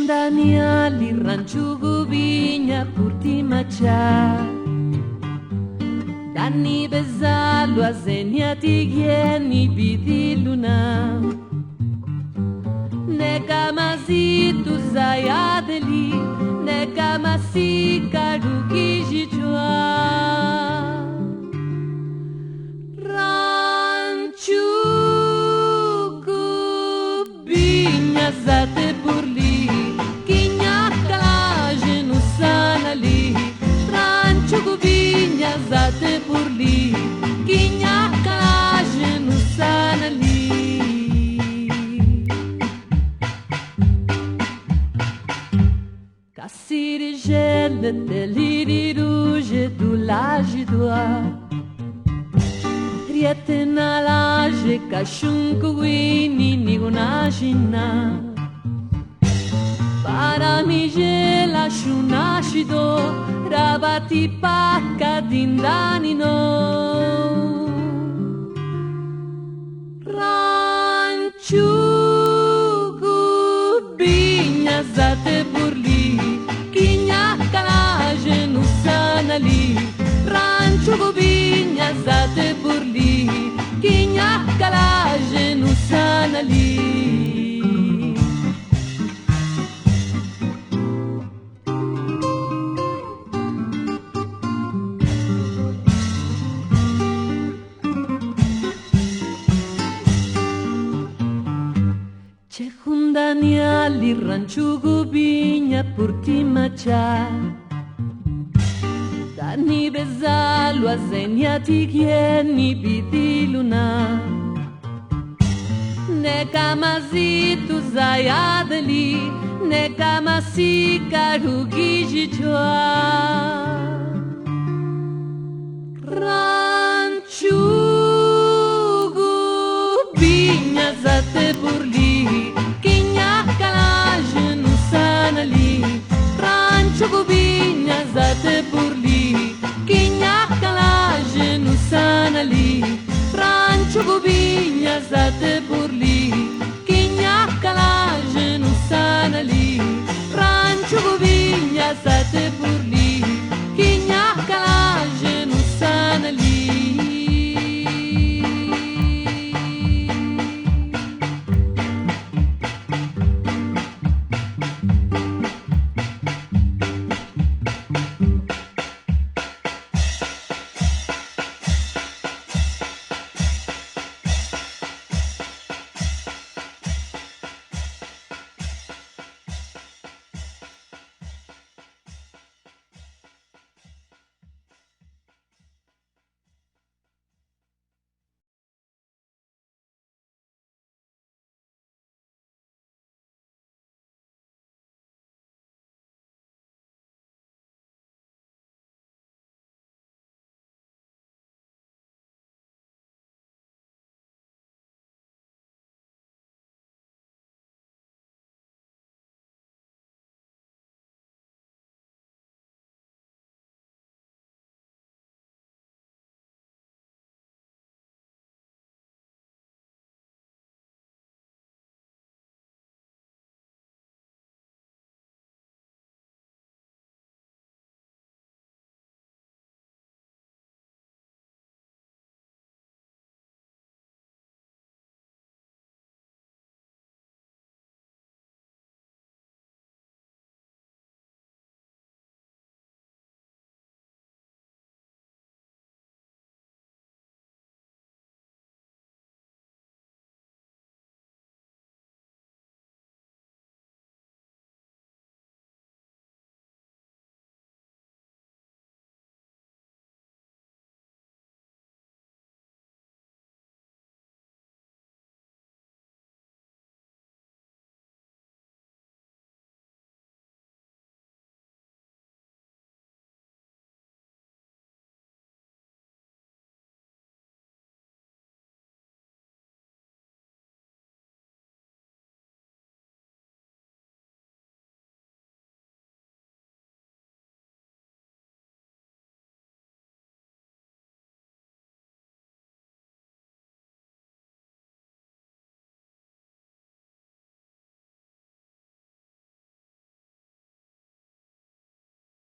Daniali ranchugu viña purti macha Dani bezalu azenia tigieni vidiluna Neka mazitu zayadeli Neka masika rukijijwa Ranchugu viña zate burli Zate burli, kinha kaje no sanali. Kassiri gele deliri rouge do laje do ar. Riete na laje cachunco guini nigunashina. Para mi gela shunashido Rabati paka dindanino Ranchugu binya zate burli Kinha kalaje no sanali Ranchugu binya zate burli Kinha kalaje no sanali Daniali ranchugu viña purti macha Dani bezalu azenia tigieni vidiluna Neka mazitu zayadeli Neka masika rugijijwa Ranchugu viña zate burli Ranchugu viña zate burli Kinha kalaje no sanali Ranchugu viña zate